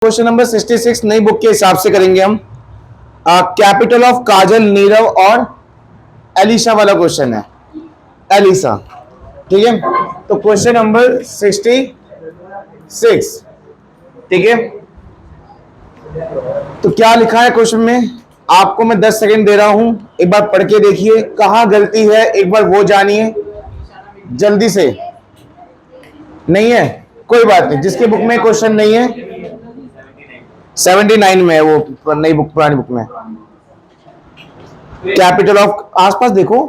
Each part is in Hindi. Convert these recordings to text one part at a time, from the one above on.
क्वेश्चन नंबर 66 नई बुक के हिसाब से करेंगे हम। कैपिटल ऑफ काजल, नीरव और एलिशा वाला क्वेश्चन है। एलिशा, ठीक है। तो क्वेश्चन नंबर 66, ठीक है। तो क्या लिखा है क्वेश्चन में, आपको मैं 10 सेकंड दे रहा हूं, एक बार पढ़ के देखिए कहां गलती है, एक बार वो जानिए जल्दी से। नहीं है कोई बात नहीं, जिसके बुक में क्वेश्चन नहीं है 79 में है वो नई बुक, पुरानी बुक में। कैपिटल ऑफ, आसपास देखो,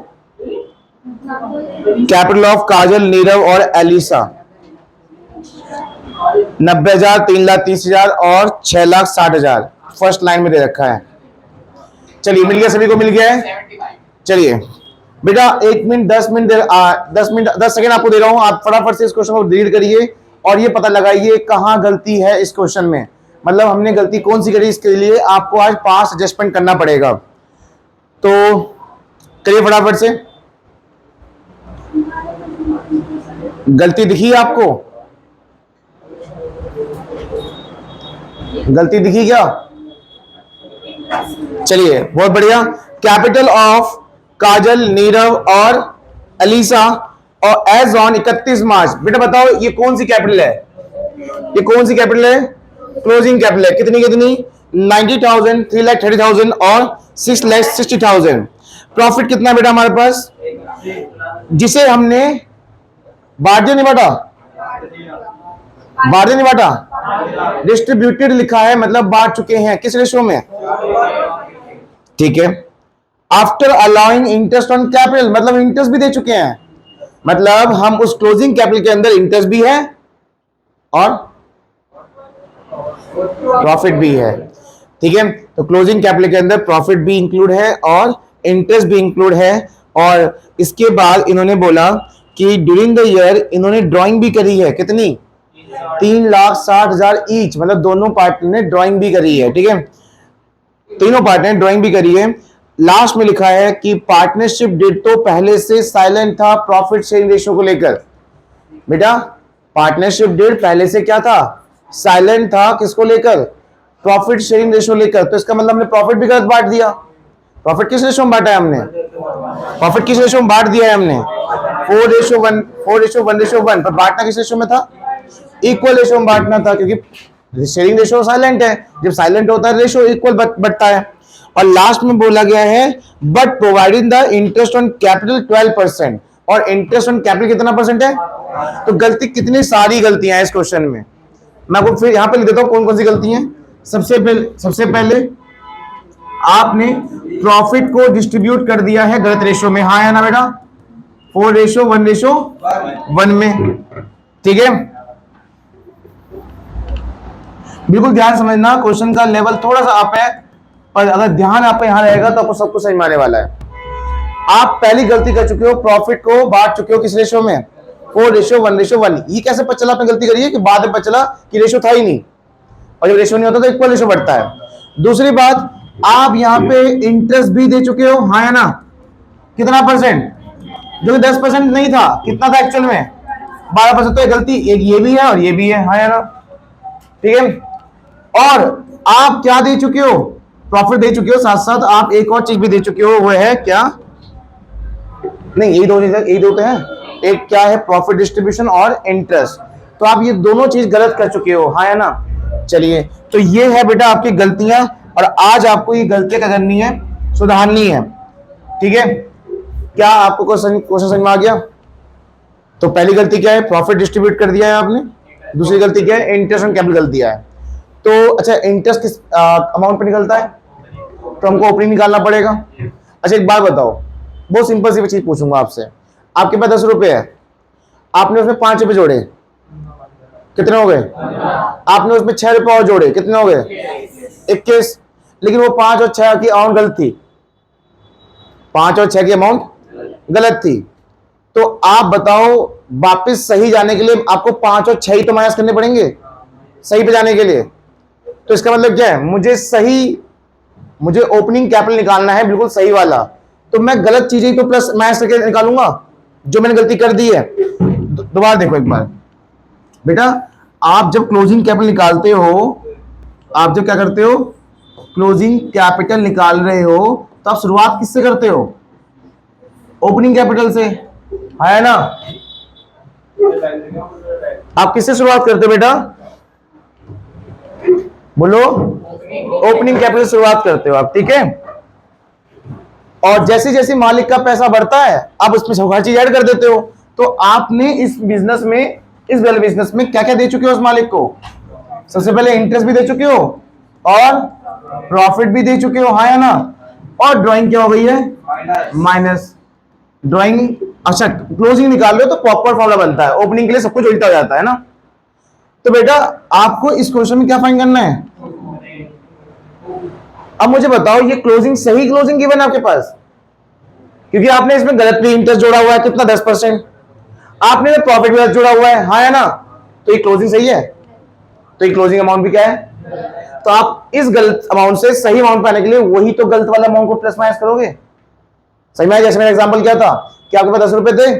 कैपिटल ऑफ काजल, नीरव और एलिशा 90,000, 3,30,000 और 6,60,000 फर्स्ट लाइन में दे रखा है। चलिए मिल गया, सभी को मिल गया है। चलिए बेटा 1 मिनट 10 मिनट 10 सेकेंड आपको दे रहा हूं, आप फटाफट से इस क्वेश्चन को रीड करिए और ये पता लगाइए कहां गलती है इस क्वेश्चन में, मतलब हमने गलती कौन सी करी। इसके लिए आपको आज 5 एडजस्टमेंट करना पड़ेगा, तो करिए फटाफट से। गलती दिखी आपको? गलती दिखी क्या? चलिए बहुत बढ़िया। कैपिटल ऑफ काजल, नीरव और एलिशा और एज ऑन 31 मार्च, बेटा बताओ ये कौन सी कैपिटल है? ये कौन सी कैपिटल है? क्लोजिंग कैपिटल है। कितनी कितनी? 90,000, 3,30,000 और 6,60,000। प्रॉफिट कितना बेटा हमारे पास, जिसे हमने बांट दिया, नहीं बांटा, बांट दिया नहीं बांटा, डिस्ट्रीब्यूटेड लिखा है, मतलब बांट चुके हैं। किस रेशो में? ठीक है। After allowing interest on capital, मतलब इंटरेस्ट भी दे चुके हैं, मतलब हम उस क्लोजिंग कैपिटल के अंदर इंटरेस्ट भी है और प्रॉफिट भी है, ठीक है। तो क्लोजिंग कैपिटल के अंदर प्रॉफिट भी इंक्लूड है और इंटरेस्ट भी इंक्लूड है। और इसके बाद इन्होंने बोला कि ड्यूरिंग द ईयर इन्होंने ड्राइंग भी करी है। कितनी? 3,60,000 ईच, मतलब दोनों पार्टनर ने ड्राइंग भी करी है, ठीक है। तीनों पार्टनर ड्राइंग भी करी है। लास्ट में लिखा है कि पार्टनरशिप डेट तो पहले से साइलेंट था प्रॉफिट शेयरिंग रेशियो को लेकर। बेटा पार्टनरशिप डेट पहले से क्या था? साइलेंट था। किसको लेकर? प्रॉफिट शेयरिंग रेशियो लेकर। तो इसका मतलब हमने प्रॉफिट भी गलत बांट दिया। प्रॉफिट किस रेशियो में बांटा है हमने? प्रॉफिट किस रेशियो में बांट दिया है हमने? 4:1, 4:1, पर बांटना किस रेशियो में था? इक्वल रेशियो में बांटना था, क्योंकि शेयरिंग रेशियो साइलेंट है। जब साइलेंट होता है रेशियो इक्वल बढ़ता है। और लास्ट में बोला गया है but providing the interest on capital 12%, और इंटरेस्ट ऑन कैपिटल कितना परसेंट है? तो गलती कितनी सारी गलतियां हैं इस क्वेश्चन में, मैं आपको फिर यहां पे लिख देता हूं कौन कौन सी गलती हैं। सबसे पहले आपने प्रॉफिट को डिस्ट्रीब्यूट कर दिया है गलत रेशियो में, हाँ है ना बेटा? 4:1 में, ठीक है। बिल्कुल ध्यान समझना, क्वेश्चन का लेवल थोड़ा सा अप है, पर अगर ध्यान आपका यहां रहेगा तो आपको सब कुछ समझ में आने वाला है। आप पहली गलती कर चुके हो, प्रॉफिट को बांट चुके हो किस रेशियो में? 4:1. ये कैसे पता चला आपने गलती करी है कि बाद में पता चला कि रेशियो था ही नहीं, और जब रेशियो नहीं होता तो इक्वल रेशियो बढ़ता है। दूसरी बात, आप यहां पे इंटरेस्ट भी दे चुके हो, हाँ है ना? कितना परसेंट? जो 10% नहीं था, कितना था एक्चुअल में? 12%। तो गलती एक ये भी है और ये भी है, हाँ है ना? ठीक है। और आप क्या दे चुके हो? प्रॉफिट दे चुके हो, साथ साथ आप एक और चीज भी दे चुके हो, वो है क्या? नहीं, यही दो तो हैं। एक क्या है? प्रॉफिट डिस्ट्रीब्यूशन और इंटरेस्ट। तो आप ये दोनों चीज गलत कर चुके हो, हाँ है ना? चलिए, तो ये है बेटा आपकी गलतियां, और आज आपको ये गलतियां क्या करनी है? सुधारनी है, ठीक है। क्या आपको क्वेश्चन समझ में आ गया? तो पहली गलती क्या है? प्रॉफिट डिस्ट्रीब्यूट कर दिया है आपने। दूसरी गलती क्या है? इंटरेस्ट ऑन कैपिटल गलती है। तो अच्छा, इंटरेस्ट किस अमाउंट पे निकलता है? तो हमको ओपनिंग निकालना पड़ेगा। अच्छा एक बात बताओ, बहुत सिंपल सी चीज पूछूंगा आपसे। आपके पास 10 रुपए है, आपने उसमें 5 रुपए जोड़े, कितने हो गए? आपने उसमें 6 रुपए और जोड़े, कितने हो गए? 21। लेकिन वो 5 और 6 की अमाउंट गलत थी। 5 और 6 की अमाउंट गलत थी। तो आप बताओ, वापस सही जाने के लिए आपको 5 और 6 ही तो माइनस करने पड़ेंगे सही पे जाने के लिए। तो इसका मतलब क्या है? मुझे ओपनिंग कैपिटल निकालना है, बिल्कुल सही वाला। तो मैं गलत चीजें ही तो प्लस माइनस करके निकालूंगा, जो मैंने गलती कर दी है। दोबारा देखो एक बार बेटा, आप जब क्लोजिंग कैपिटल निकालते हो आप जब क्या करते हो, क्लोजिंग कैपिटल निकाल रहे हो, तो आप शुरुआत किससे करते हो? ओपनिंग कैपिटल से, है ना? आप किससे शुरुआत करते हो बेटा? बोलो। ओपनिंग कैपिटल शुरुआत करते हो आप, ठीक है। और जैसे जैसे मालिक का पैसा बढ़ता है आप उसमें हर चीज ऐड कर देते हो। तो आपने इस बिजनेस में, इस वाले बिजनेस में क्या क्या दे चुके हो उस मालिक को? सबसे पहले इंटरेस्ट भी दे चुके हो और प्रॉफिट भी दे चुके हो, हाँ या ना? और ड्राइंग क्या हो गई है? Minus drawing. अच्छा, क्लोजिंग निकाल लो तो प्रॉपर फॉर्मूला बनता है, ओपनिंग के लिए सब कुछ उल्टा हो जाता है ना। तो बेटा आपको इस क्वेश्चन में क्या फाइंड करना है? अब मुझे बताओ, ये क्लोजिंग सही क्लोजिंग गिवन है आपके पास? क्योंकि आपने इसमें गलत भी इंटरेस्ट जोड़ा हुआ है, कितना? 10%। आपने प्रॉफिट भी जोड़ा हुआ है, हाँ या ना? तो ये क्लोजिंग सही है। तो ये क्लोजिंग अमाउंट भी क्या है? तो आप इस गलत अमाउंट से सही अमाउंट पाने के लिए वही तो गलत वाला अमाउंट को प्लस माइनस करोगे। सही में? जैसे मैंने एग्जांपल किया था कि आपके पास 10 रुपए थे,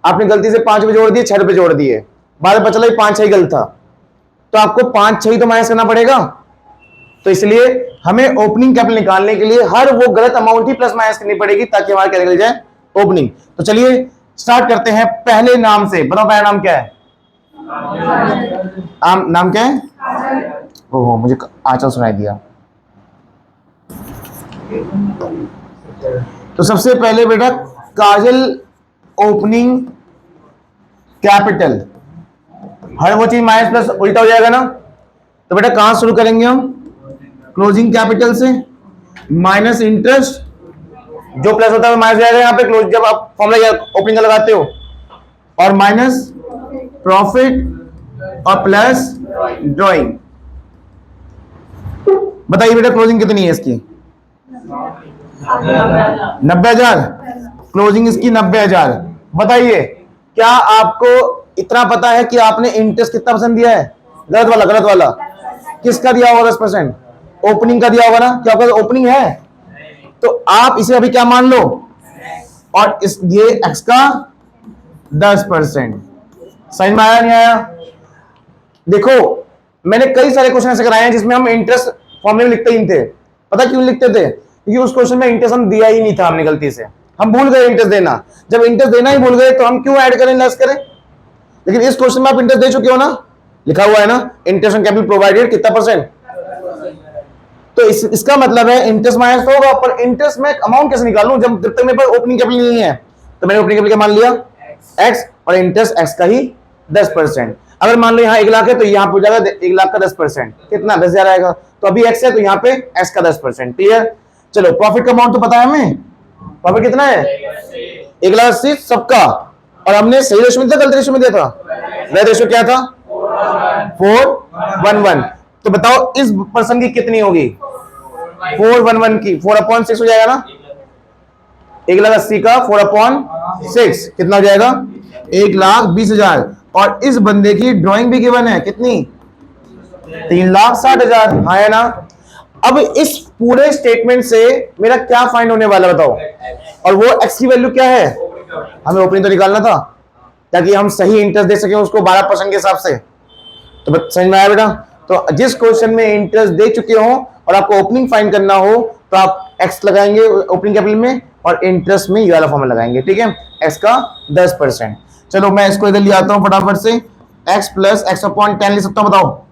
आपने गलती से 5 रुपए जोड़ दिए, 6 रुपए जोड़ दिए, बाद में पता चला 5 6 गलत था, तो आपको 5 6 तो माइनस करना पड़ेगा। तो इसलिए हमें ओपनिंग कैपिटल निकालने के लिए हर वो गलत अमाउंट ही प्लस माइनस करनी पड़ेगी ताकि हमारा क्या निकल जाए? ओपनिंग। तो चलिए स्टार्ट करते हैं पहले नाम से। बताओ पहला नाम क्या है? नाम क्या है? ओहो, मुझे आंचल सुनाई दिया। तो सबसे पहले बेटा काजल ओपनिंग कैपिटल, हर वो चीज माइनस प्लस उल्टा हो जाएगा ना। तो बेटा कहां शुरू करेंगे हम? क्लोजिंग कैपिटल से। माइनस इंटरेस्ट, जो प्लस होता है वो माइनस जाएगा यहाँ पे क्लोज, जब आप फॉर्मूला ओपनिंग का लगाते हो, और माइनस प्रॉफिट और प्लस ड्राइंग। बताइए बेटा क्लोजिंग कितनी है इसकी? 90,000। क्लोजिंग इसकी 90,000। बताइए क्या आपको इतना पता है कि आपने इंटरेस्ट कितना परसेंट दिया है? गलत वाला, गलत वाला। किसका दिया होगा? 10%। ओपनिंग का दिया होगा ना। क्या आपका ओपनिंग है? तो आप इसे अभी क्या मान लो, और इस ये एक्स का 10%। समझ में आया नहीं आया? देखो मैंने कई सारे क्वेश्चन ऐसे कराए हैं जिसमें हम इंटरेस्ट फॉर्मूले में लिखते ही नहीं थे। पता क्यों लिखते थे? क्योंकि उस क्वेश्चन में इंटरेस्ट हम दिया ही नहीं था, हमने गलती से, हम भूल गए इंटरेस्ट देना। जब इंटरेस्ट देना ही भूल गए तो हम क्यों ऐड करें, लेस करें? लेकिन इस क्वेश्चन में आप इंटरेस्ट दे चुके हो ना, लिखा हुआ है ना, इंटरेस्ट ऑन कैपिटल प्रोवाइडेड कितना परसेंट। तो इसका मतलब है इंटरेस्ट माइनस होगा, पर इंटरेस्ट में अमाउंट कैसे निकालूं जब तक मेरे पास ओपनिंग कैपिटल नहीं है? तो मैंने ओपनिंग कैपिटल क्या मान लिया? एक्स, और इंटरेस्ट एक्स का ही 10%। अगर मान लो यहाँ 1 लाख है तो यहाँ पे हो जाएगा 1 लाख का 10%, कितना? 10,000 आएगा। तो अभी एक्स है तो यहाँ पे एक्स का 10%। क्लियर? चलो प्रॉफिट का अमाउंट तो पता है हमें, प्रॉफिट कितना है? 1,80,000 सबका, और हमने सही रेशो में दिया, गलत रेशो में दिया था? गलत रेशो क्या था? 4:1:1। तो बताओ इस पर्सन की कितनी होगी? 4:1:1 की 4/6 हो जाएगा ना। 1,80,000 का 4/6 कितना हो जाएगा? 1,20,000। और इस बंदे की ड्राइंग भी गिवन है, कितनी? 3,60,000, हाँ है ना। अब इस पूरे स्टेटमेंट से मेरा क्या फाइंड होने वाला बताओ? और वो एक्स की वैल्यू क्या है? हमें ओपनिंग तो निकालना था ताकि हम सही इंटरेस्ट दे सके उसको 12% के हिसाब से। तो समझ में आया बेटा? तो जिस क्वेश्चन में इंटरेस्ट दे चुके हो और आपको ओपनिंग फाइंड करना हो तो आप एक्स लगाएंगे ओपनिंग कैपिटल में, और इंटरेस्ट में ये वाला फॉर्मूला लगाएंगे, ठीक है? एक्स का 10%। चलो मैं इसको इधर ले आता हूं फटाफट से। एक्स प्लस x/10 ले सकता हूं, बताओ?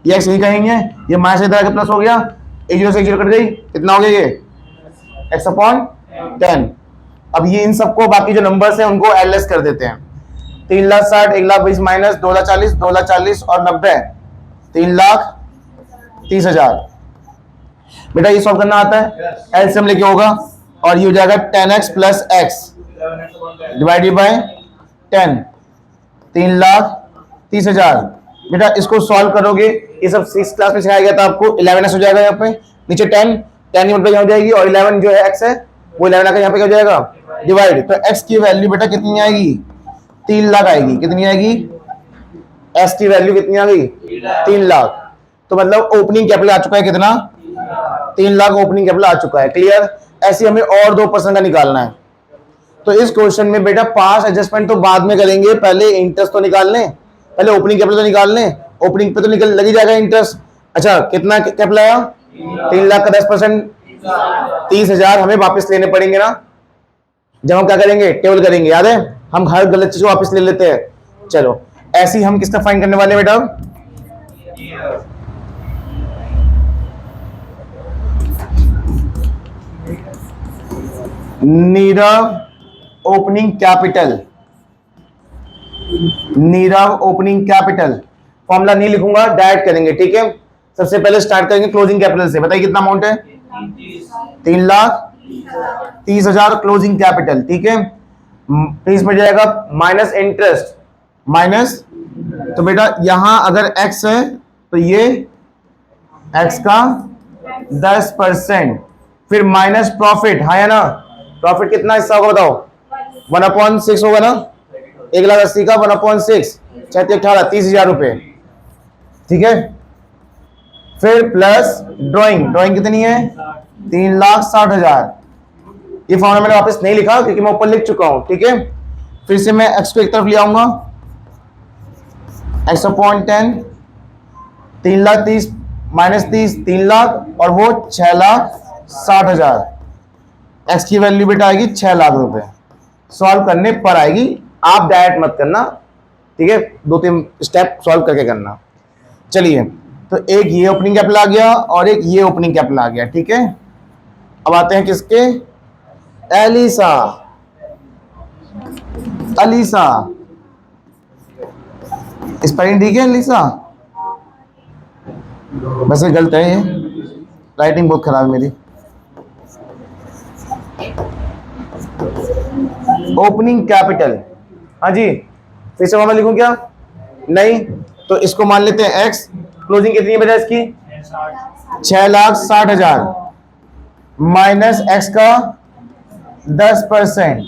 ये एक्स यही कहेंगे, ये माइनस इधर आके प्लस हो गया, 1 0 से 1 0 कट गई, कितना हो गया ये? x/10। अब ये इन सबको बाकी जो नंबर्स हैं उनको एलएस कर देते हैं। 3,60,000, 1,20,000 माइनस 2,40,000, 2,40,000 और 90, 3,30,000। बेटा ये सॉल्व करना आता है? एलसीएम लेके होगा, और ये हो जाएगा 10x plus x divided by 10, 3,30,000। बेटा इसको सॉल्व करोगे, ये सब 6 क्लास में सिखाया गया था आपको। 11x हो जाएगा यहाँ पे, नीचे 10 की मल्टीप्लाई हो जाएगी, और 11 जो है x है वो 11 आकर यहाँ पे क्या हो जाएगा? डिवाइड। तो x की वैल्यू बेटा कितनी आएगी? 3 लाख आएगी। कितनी आएगी? x की वैल्यू कितनी आ गई? 3 लाख। तो मतलब ओपनिंग कैपिटल आ चुका है कितना? 3 लाख ओपनिंग कैपिटल आ चुका है। क्लियर? ऐसे हमें और 2% का निकालना है। तो इस क्वेश्चन में बेटा पास एडजस्टमेंट तो बाद में करेंगे, पहले इंटरेस्ट तो निकाल लें, पहले ओपनिंग कैपिटल तो निकाल लें। ओपनिंग पे तो निकल लगी जाएगा इंटरेस्ट, अच्छा कितना कैपिटल लाया? 3 लाख का 10%, 30,000 हमें वापस लेने पड़ेंगे ना, जब हम क्या करेंगे, टेबल करेंगे, याद है? हम हर गलत चीज को वापस ले लेते हैं। चलो ऐसे ही हम किसका फाइन करने वाले हैं बेटा? Nirav opening capital, Nirav opening capital. Formula नहीं लिखूंगा, डायरेक्ट करेंगे, ठीक है? सबसे पहले स्टार्ट करेंगे क्लोजिंग कैपिटल से। बताइए कितना अमाउंट है? 3,30,000 क्लोजिंग कैपिटल, ठीक है? प्लीज में जाएगा माइनस इंटरेस्ट, माइनस, तो बेटा यहां अगर x है तो ये x का 10%, फिर माइनस प्रॉफिट, हाँ है ना? प्रॉफिट कितना हिस्सा होगा बताओ? 1/6 होगा ना? 1,80,000 का 1/6, 18, 30,000 रुपए, ठीक है? फिर प्लस ड्राइंग, ड्राइंग कितनी है? 3,60,000। ये फॉर्मूला मैंने वापस नहीं लिखा क्योंकि मैं ऊपर लिख चुका हूं, ठीक है? फिर से मैं x को एक तरफ ले आऊंगा, x/10, 3,30,000 माइनस 30, 3,00,000, और वो 6,60,000। x की वैल्यू बेटा आएगी 6 लाख रुपए। सॉल्व करने पर आएगी, आप डायरेक्ट मत करना, ठीक है? 2-3 स्टेप सॉल्व करके करना। चलिए, तो एक ये ओपनिंग कैपिटल आ गया और एक ये ओपनिंग कैपिटल आ गया, ठीक है? अब आते हैं किसके? एलिसा, अलीसा, स्पेलिंग ठीक है? एलिसा, वैसे गलत है ये, राइटिंग बहुत खराब है मेरी। ओपनिंग कैपिटल, हाँ जी, फिर से मैं लिखूं क्या? नहीं, तो इसको मान लेते हैं x। क्लोजिंग कितनी है बेटा इसकी? 6,60,000 माइनस x का 10%,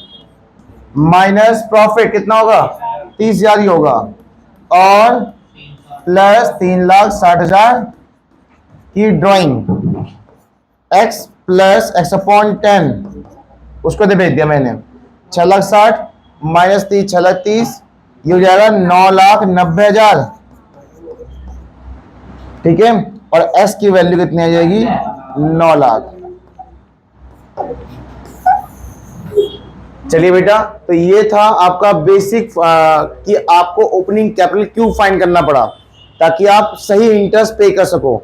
माइनस प्रॉफिट कितना होगा? 30,000 ही होगा, और प्लस 3,60,000 की ड्राइंग, x प्लस x/10, उसको दे भेज दिया मैंने। 6,60,000 माइनस 30, 6,30,000, ये हो जाएगा 9,90,000, ठीक है? और s की वैल्यू कितनी आ जाएगी? 9 लाख। चलिए बेटा, तो ये था आपका बेसिक कि आपको ओपनिंग कैपिटल क्यों फाइंड करना पड़ा, ताकि आप सही इंटरेस्ट पे कर सको,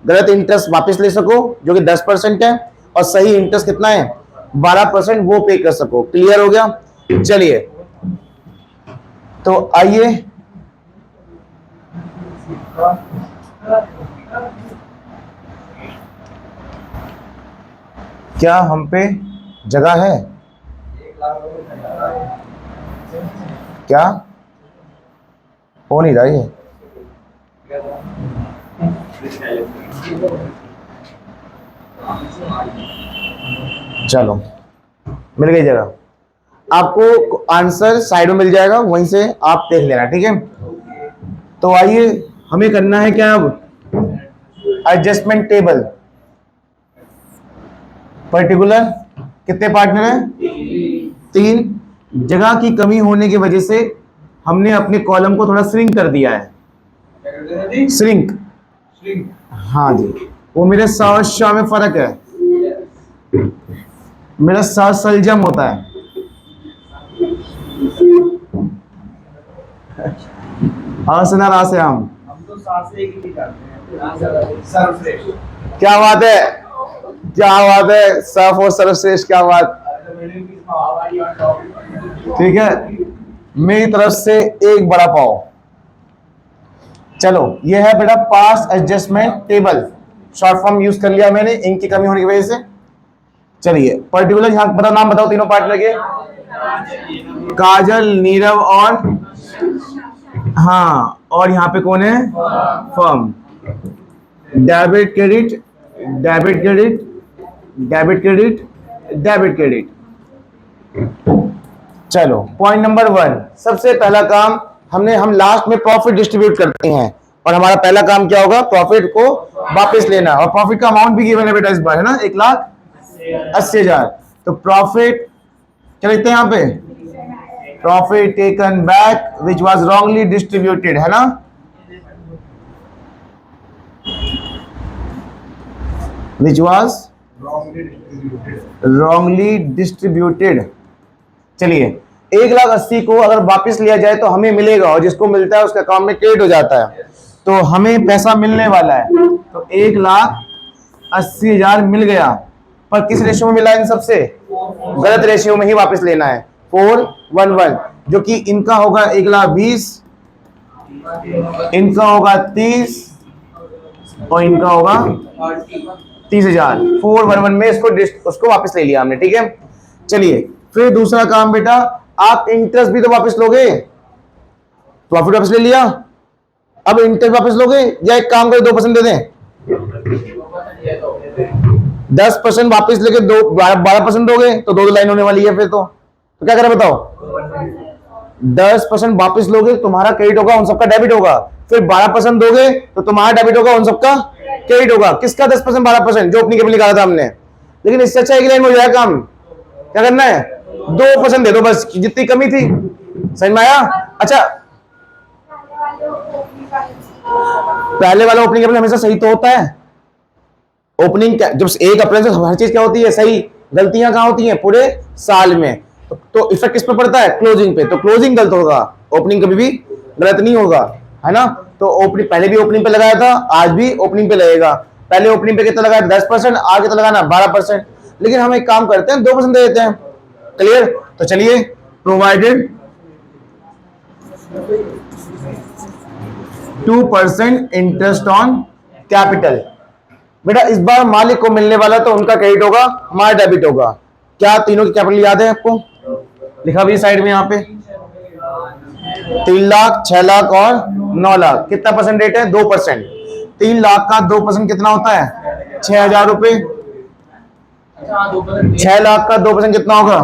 गलत इंटरेस्ट वापस ले सको जो कि 10% है, और सही इंटरेस्ट कितना है? 12%, वो पे कर सको। क्लियर हो गया? चलिए, तो आइए, क्या हम पे जगह है? क्या हो नहीं रहा ये? चलो, मिल गई जगह। आपको आंसर साइड में मिल जाएगा, वहीं से आप देख लेना, ठीक है? तो आइए, हमें करना है क्या अब? Adjustment table. पर्टिकुलर कितने पार्टनर हैं? 3। जगह की कमी होने की वजह से हमने अपने कॉलम को थोड़ा श्रिंक कर दिया है। श्रिंक, हाँ जी, वो मेरे सा में फर्क है, मेरा सा सलजम होता है। असना रा से हम तो से एक ही करते हैं। क्या बात है, क्या बात है, सर्फ और सर्वश्रेष्ठ, क्या बात, ठीक है? मेरी तरफ से एक बड़ा पाव। चलो, ये है बेटा पास adjustment table, short form use कर लिया मैंने इंक की कमी होने की वजह से। चलिए, पर्टिकुलर यहां बता, नाम बताओ तीनों पार्टनर के। काजल, नीरव और, हाँ, और यहाँ पे कौन है? Firm. Debit credit, debit credit, debit credit, debit credit. चलो, पॉइंट नंबर 1, सबसे पहला काम हम लास्ट में प्रॉफिट डिस्ट्रीब्यूट करते हैं, और हमारा पहला काम क्या होगा? प्रॉफिट को वापस लेना, और प्रॉफिट का अमाउंट भी गिवन है बेटा इस बार, है ना? 1,80,000। तो प्रॉफिट क्या लिखते हैं यहाँ पे? Profit taken back which was wrongly distributed, है ना? Which was wrongly distributed. चलिए 1,80,000 को अगर वापस लिया जाए तो हमें मिलेगा, और जिसको मिलता है उसके अकाउंट में क्रेडिट हो जाता है, तो हमें पैसा मिलने वाला है। तो 1,80,000 मिल गया, पर किस रेशियो में मिला इन सबसे? गलत रेशियो में ही वापस लेना है, 4:1:1, जो कि इनका होगा 1,20,000, इनका होगा 30 और इनका होगा 30,000। 4:1:1 में उसको वापस ले लिया हमने, ठीक है। चलिए फिर दूसरा काम बेटा, आप इंटरेस्ट भी तो वापस लोगे, प्रॉफिट वापस ले लिया, अब इंटरेस्ट वापस लोगे या एक काम करो 2% दे दें? 10% वापस लेके 12% दोगे तो दो लाइन होने वाली है, फिर तो क्या करें बताओ? 10% वापस लोगे तुम्हारा क्रेडिट होगा, उन सबका डेबिट होगा, फिर 12% दोगे तो तुम्हारा डेबिट होगा, उन सबका क्रेडिट होगा। किसका 10% 12%? जो अपनी केवल निकाला था हमने। लेकिन इससे अच्छा एक लाइन में हो जाएगा काम। क्या करना है? 2% दे दो बस, जितनी कमी थी। समझ में आया? अच्छा, पहले वाला ओपनिंग कैपिटल हमेशा सही तो होता है। ओपनिंग जब 1 अप्रैल से हर चीज क्या होती है? सही। गलतियां कहां होती हैं? पूरे साल में। तो इफेक्ट किस पे पड़ता है? क्लोजिंग पे। तो क्लोजिंग गलत होगा, ओपनिंग कभी भी गलत नहीं होगा, है ना। तो ओपनिंग पहले भी ओपनिंग पे लगाया था, आज भी ओपनिंग पे लगेगा। पहले ओपनिंग पे कितना लगाया? 10%, आज कितना लगाना? 12%। लेकिन हम एक काम करते हैं, 2% दे देते हैं। क्लियर? तो चलिए, प्रोवाइडेड 2% इंटरेस्ट ऑन कैपिटल। बेटा इस बार मालिक को मिलने वाला, तो उनका क्रेडिट होगा, हमारा डेबिट होगा। क्या तीनों की कैपिटल याद है आपको? लिखा भी साइड में यहाँ पे, 3 लाख, 6 लाख और 9 लाख। कितना परसेंट रेट है? 2%। 3 लाख का 2% कितना होता है? 6,000 रुपए। 6 लाख का 2% कितना होगा?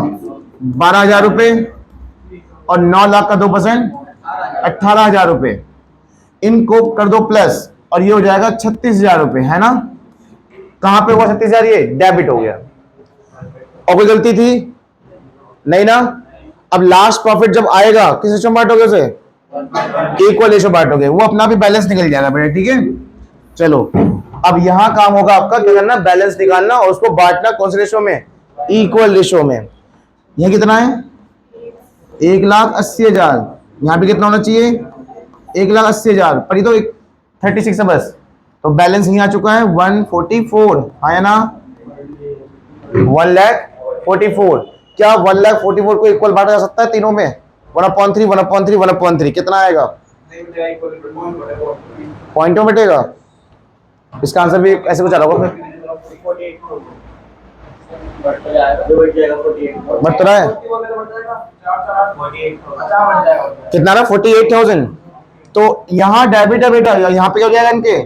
12,000 रुपए। और 9 लाख का 2% 18,000 रुपए। इनको कर दो प्लस, और ये हो जाएगा 36,000 रुपए, है ना। कहां पे हुआ 36,000? ये डेबिट हो गया। और कोई गलती थी नहीं ना। अब लास्ट प्रॉफिट जब आएगा, किस रेशो में बांटोगे उसे? इक्वल रेशो बांटोगे, वो अपना भी बैलेंस निकल जाएगा बेटा, ठीक है। चलो अब यहां काम होगा आपका, क्या करना? बैलेंस निकालना और उसको बांटना कौन से रेशो में? इक्वल रेशो में। यह कितना है? 1,80,000। यहां पे कितना होना चाहिए? 1,80,000, पर ये तो 36 है बस। तो बैलेंस यहीं आ चुका है 144, आया ना? 1,44,000। क्या 1,44,000 को इक्वल बांटा जा सकता है तीनों में? 1/3, 1/3, 1/3। कितना आएगा? पॉइंटों में बटेगा। इसका आंसर भी ऐसे कुछ आ रहा होगा फिर। बढ़ तो रहा है। कितना रहा? 48,000। तो यहां डेबिट है बेटा, यहां पे क्या हो जाएगा? इनके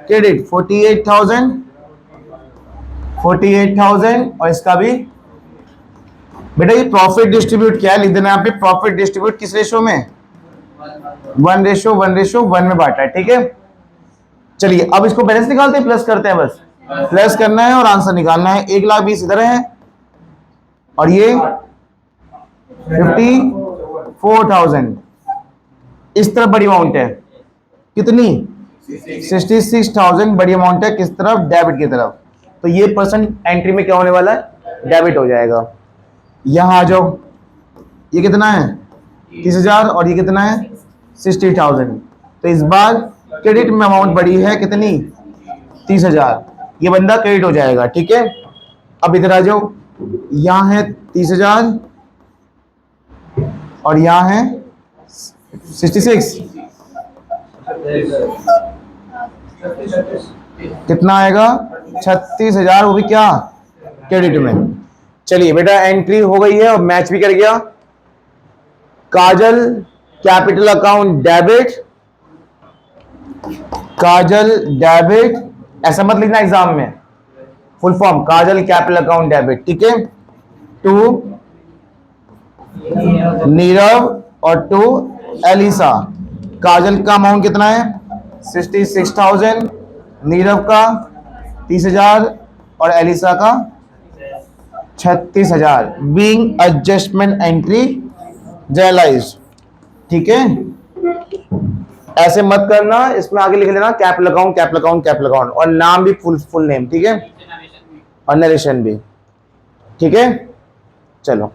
क्रेडिट 48,000 और इसका भी। बेटा ये प्रॉफिट डिस्ट्रीब्यूट क्या है? लिख देना यहाँ पे, प्रॉफिट डिस्ट्रीब्यूट किस रेशो में? 1:1:1 में बांटा है, ठीक है। चलिए अब इसको बैलेंस निकालते हैं, प्लस करते हैं, बस प्लस करना है और आंसर निकालना है। 1,20,000 इधर है और ये 54,000 इस तरफ बड़ी अमाउंट है। कितनी? 66,000 बड़ी अमाउंट है। किस तरफ? डेबिट की तरफ। तो ये परसेंट एंट्री में क्या होने वाला है? डेबिट हो जाएगा। यहां आ जाओ, ये कितना है? 30,000 और ये कितना है? 60,000। तो इस बार क्रेडिट में अमाउंट बड़ी है, कितनी? 30,000। ये बंदा क्रेडिट हो जाएगा, ठीक है। अब इधर आ जाओ, यहां है 30,000 और यहां है 66। कितना आएगा? 36,000, वो भी क्या? क्रेडिट में। चलिए बेटा एंट्री हो गई है और मैच भी कर गया। काजल कैपिटल अकाउंट डेबिट, काजल डेबिट, ऐसा मत लिखना एग्जाम में, फुल फॉर्म काजल कैपिटल अकाउंट डेबिट, ठीक है। टू नीरव और टू एलिसा। काजल का अमाउंट कितना है? 66,000, नीरव का 30,000 और एलिसा का 36,000। बीइंग एडजस्टमेंट एंट्री जनरलाइज, ठीक है। ऐसे मत करना, इसमें आगे लिख लेना capital account capital account capital account, और नाम भी फुल नेम, ठीक है, और नरेशन भी, ठीक है। चलो